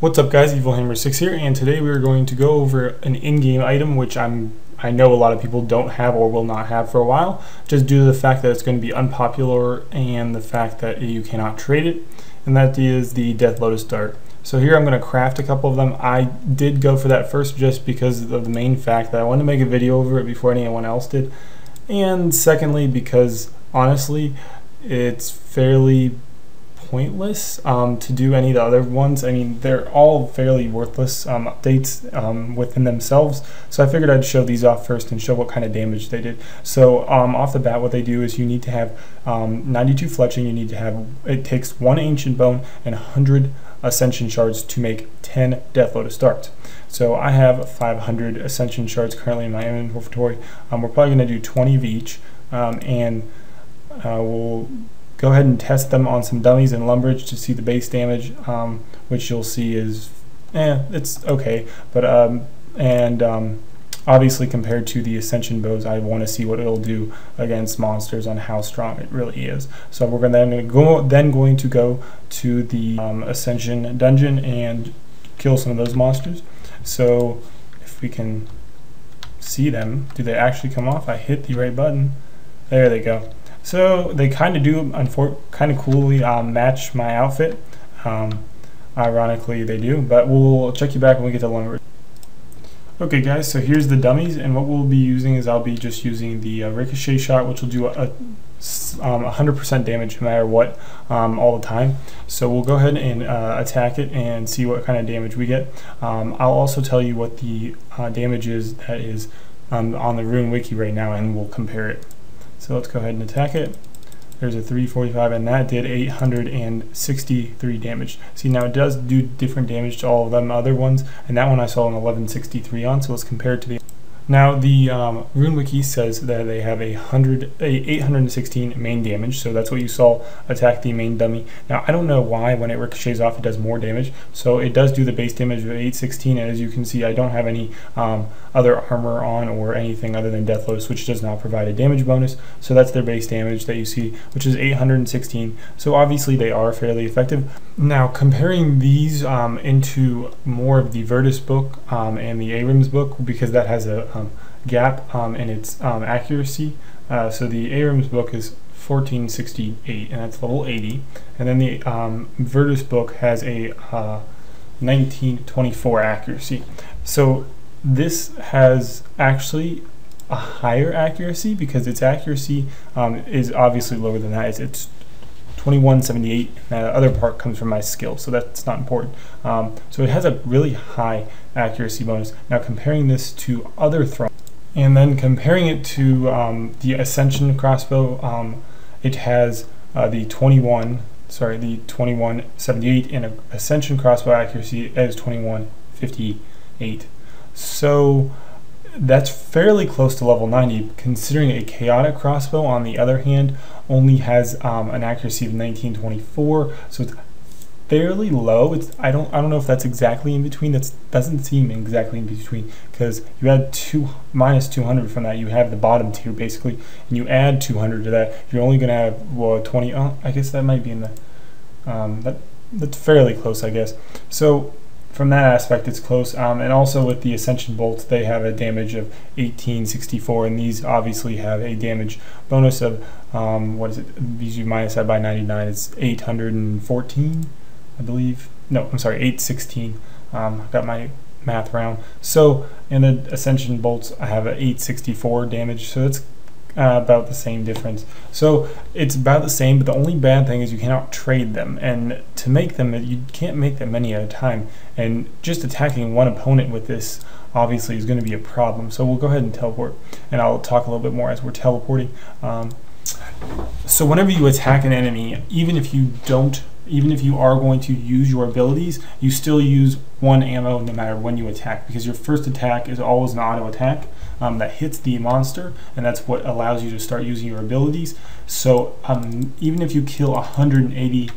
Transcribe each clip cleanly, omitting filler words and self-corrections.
What's up guys, EvilHammer6 here, and today we are going to go over an in-game item which I know a lot of people don't have or will not have for a while, just due to the fact that it's going to be unpopular and the fact that you cannot trade it, and that is the Death Lotus dart. So here I'm going to craft a couple of them. I did go for that first just because of the main fact that I wanted to make a video over it before anyone else did, and secondly because honestly it's fairly pointless to do any of the other ones. I mean, they're all fairly worthless updates within themselves, so I figured I'd show these off first and show what kind of damage they did. So off the bat, what they do is you need to have 92 fletching, you need to have, it takes 1 ancient bone and 100 ascension shards to make 10 Death Lotus darts. So I have 500 ascension shards currently in my inventory. We're probably going to do 20 of each, and we'll go ahead and test them on some dummies and Lumbridge to see the base damage, which you'll see is, it's okay, but obviously compared to the Ascension bows, I want to see what it'll do against monsters on how strong it really is. So we're going to go to the Ascension dungeon and kill some of those monsters. So if we can see them, do they actually come off? I hit the right button. There they go. So they kind of do, kind of coolly match my outfit. Ironically, they do, but we'll check you back when we get to Lumber. Okay, guys, so here's the dummies, and what we'll be using is I'll be just using the ricochet shot, which will do 100% damage no matter what all the time. So we'll go ahead and attack it and see what kind of damage we get. I'll also tell you what the damage is that is on the Rune Wiki right now, and we'll compare it. So let's go ahead and attack it. There's a 345, and that did 863 damage. See, now it does do different damage to all of them other ones, and that one I saw an 1163 on, so let's compare it to the... Now, the Rune Wiki says that they have 816 main damage, so that's what you saw attack the main dummy. Now, I don't know why when it ricochets off it does more damage, so it does do the base damage of 816, and as you can see, I don't have any other armor on or anything other than Death Lotus, which does not provide a damage bonus, so that's their base damage that you see, which is 816, so obviously they are fairly effective. Now, comparing these into more of the Virtus book and the Aram's book, because that has a gap in its accuracy. So the Aram's book is 1468, and that's level 80, and then the Virtus book has a 1924 accuracy. So this has actually a higher accuracy because its accuracy is obviously lower than that. It's 2178, and the other part comes from my skill, so that's not important. So it has a really high accuracy bonus. Now comparing this to other throws, and then comparing it to the Ascension crossbow, it has the 2178, and an Ascension crossbow accuracy as 2158. So that's fairly close to level 90, considering a chaotic crossbow on the other hand only has an accuracy of 1924, so it's fairly low. I don't know if that's exactly in between. That doesn't seem exactly in between, because you add minus 200 from that, you have the bottom tier basically, and you add 200 to that, you're only going to have, well, 20. I guess that might be in the that's fairly close, I guess. So from that aspect, it's close, and also with the Ascension bolts, they have a damage of 1864, and these obviously have a damage bonus of what is it? These you minus that by 99. It's 814, I believe. No, I'm sorry, 816. Got my math wrong. So in the Ascension bolts, I have an 864 damage. So it's about the same difference. So it's about the same, but the only bad thing is you cannot trade them, and to make them, you can't make that many at a time, and just attacking one opponent with this obviously is going to be a problem. So we'll go ahead and teleport, and I'll talk a little bit more as we're teleporting. So whenever you attack an enemy, even if you are going to use your abilities, you still use 1 ammo no matter when you attack, because your first attack is always an auto attack that hits the monster, and that's what allows you to start using your abilities. So even if you kill 180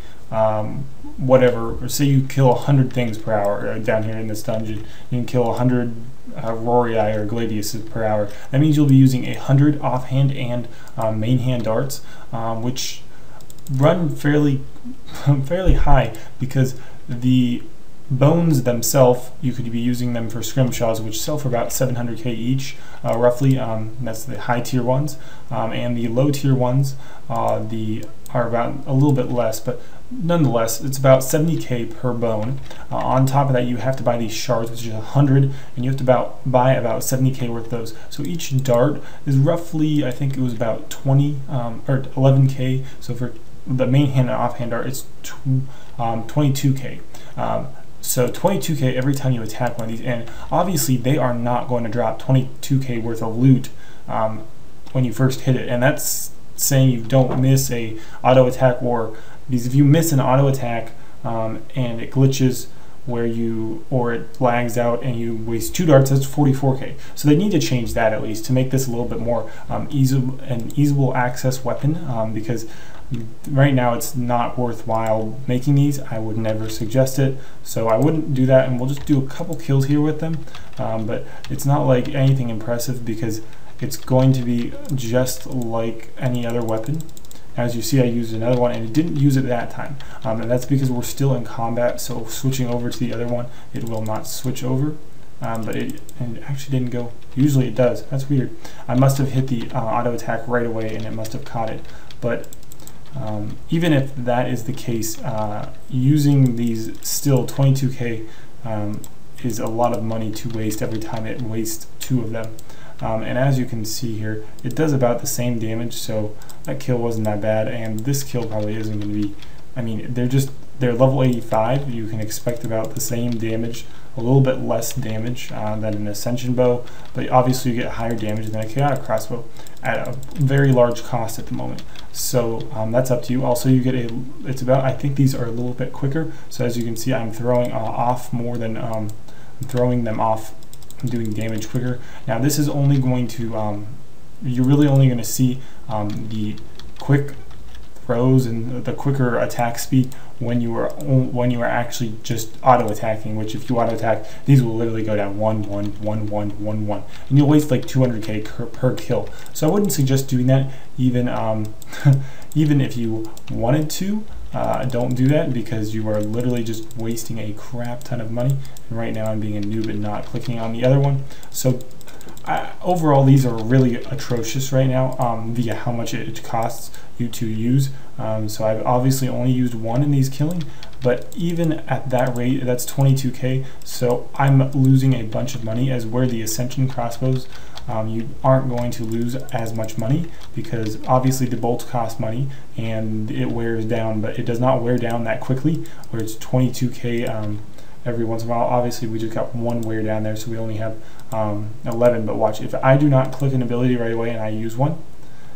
whatever, or say you kill 100 things per hour down here in this dungeon, you can kill 100 Rorii or Gladiuses per hour. That means you'll be using 100 offhand and main hand darts, which run fairly high, because the bones themselves, you could be using them for scrimshaws, which sell for about 700k each, roughly. That's the high tier ones, and the low tier ones, are about a little bit less, but nonetheless, it's about 70k per bone. On top of that, you have to buy these shards, which is 100, and you have to buy about 70k worth of those. So each dart is roughly, I think it was about 20 or 11k. So for the main hand and offhand dart, it's 22k. So 22k every time you attack one of these, and obviously they are not going to drop 22k worth of loot when you first hit it, and that's saying you don't miss a auto attack, because if you miss an auto attack and it glitches or it lags out and you waste 2 darts, that's 44k. So they need to change that at least to make this a little bit more easable access weapon, because right now it's not worthwhile making these. I would never suggest it, so I wouldn't do that, and we'll just do a couple kills here with them, but it's not like anything impressive because it's going to be just like any other weapon. As you see, I used another one and it didn't use it that time, and that's because we're still in combat, so switching over to the other one, it will not switch over. But it actually didn't go. Usually it does. That's weird. I must have hit the auto attack right away and it must have caught it, but even if that is the case, using these still 22k is a lot of money to waste every time it wastes 2 of them. And as you can see here, it does about the same damage, so that kill wasn't that bad, and this kill probably isn't going to be, I mean, they're level 85, you can expect about the same damage, a little bit less damage than an Ascension bow, but obviously you get higher damage than a Chaotic crossbow at a very large cost at the moment. So that's up to you. Also, you get it's about, I think these are a little bit quicker, so as you can see, I'm throwing off more than, I'm throwing them off, I'm doing damage quicker. Now this is only going to, you're really only going to see the quick throws and the quicker attack speed when you are actually just auto attacking, which if you auto attack, these will literally go down 1 1 1 1 1 1, and you'll waste like 200k per kill. So I wouldn't suggest doing that, even even if you wanted to. Don't do that, because you are literally just wasting a crap ton of money. And right now I'm being a noob and not clicking on the other one. So overall, these are really atrocious right now via how much it costs you to use. So I've obviously only used 1 in these killing, but even at that rate, that's 22k. So I'm losing a bunch of money, as where the Ascension crossbows, you aren't going to lose as much money, because obviously the bolts cost money and it wears down, but it does not wear down that quickly, where it's 22k every once in a while. Obviously we just got 1 wear down there, so we only have 11, but watch, if I do not click an ability right away and I use one,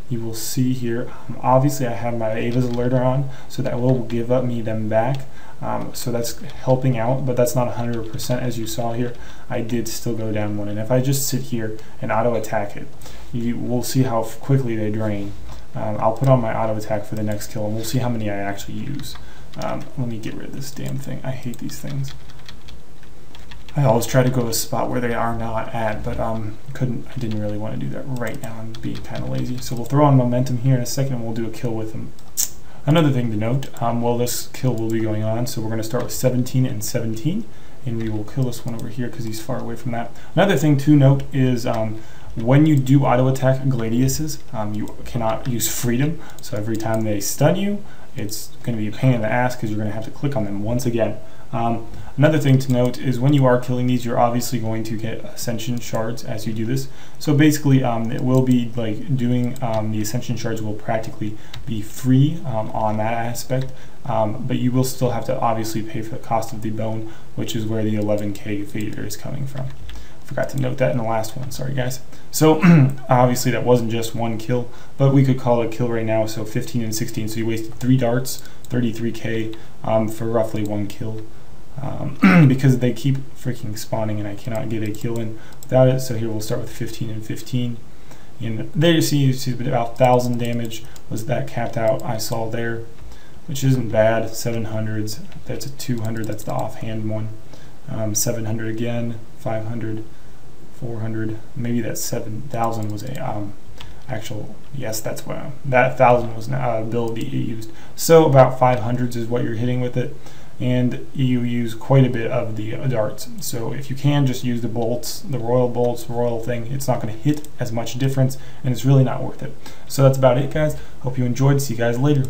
you will see here, obviously I have my Ava's alerter on, so that will give me them back. So that's helping out, but that's not 100%. As you saw here, I did still go down 1, and if I just sit here and auto attack it, you will see how quickly they drain. I'll put on my auto attack for the next kill, and we'll see how many I actually use. Let me get rid of this damn thing. I hate these things. I always try to go to a spot where they are not at, but I didn't really want to do that right now. I'm being kind of lazy. So we'll throw on momentum here in a second, and we'll do a kill with them. Another thing to note, well, this kill will be going on, so we're going to start with 17 and 17, and we will kill this one over here because he's far away from that. Another thing to note is when you do auto attack Gladiuses, you cannot use freedom, so every time they stun you, it's going to be a pain in the ass because you're going to have to click on them once again. Another thing to note is when you are killing these, you're obviously going to get Ascension shards as you do this. So basically, it will be like doing the Ascension shards will practically be free on that aspect, but you will still have to obviously pay for the cost of the bone, which is where the 11k fader is coming from. Forgot to note that in the last one, sorry guys. So obviously that wasn't just 1 kill, but we could call it a kill right now, so 15 and 16, so you wasted 3 darts, 33k for roughly 1 kill. Because they keep freaking spawning and I cannot get a kill in without it. So here we'll start with 15 and 15. And there you see about 1,000 damage was that capped out I saw there, which isn't bad. 700s, that's a 200, that's the offhand one. 700 again, 500, 400, maybe that 7,000 was a actual, yes, that's what that 1,000 was an ability it used. So about 500s is what you're hitting with it. and you use quite a bit of the darts. So if you can, just use the bolts, the royal thing. It's not going to hit as much difference, and it's really not worth it. So that's about it, guys. Hope you enjoyed. See you guys later.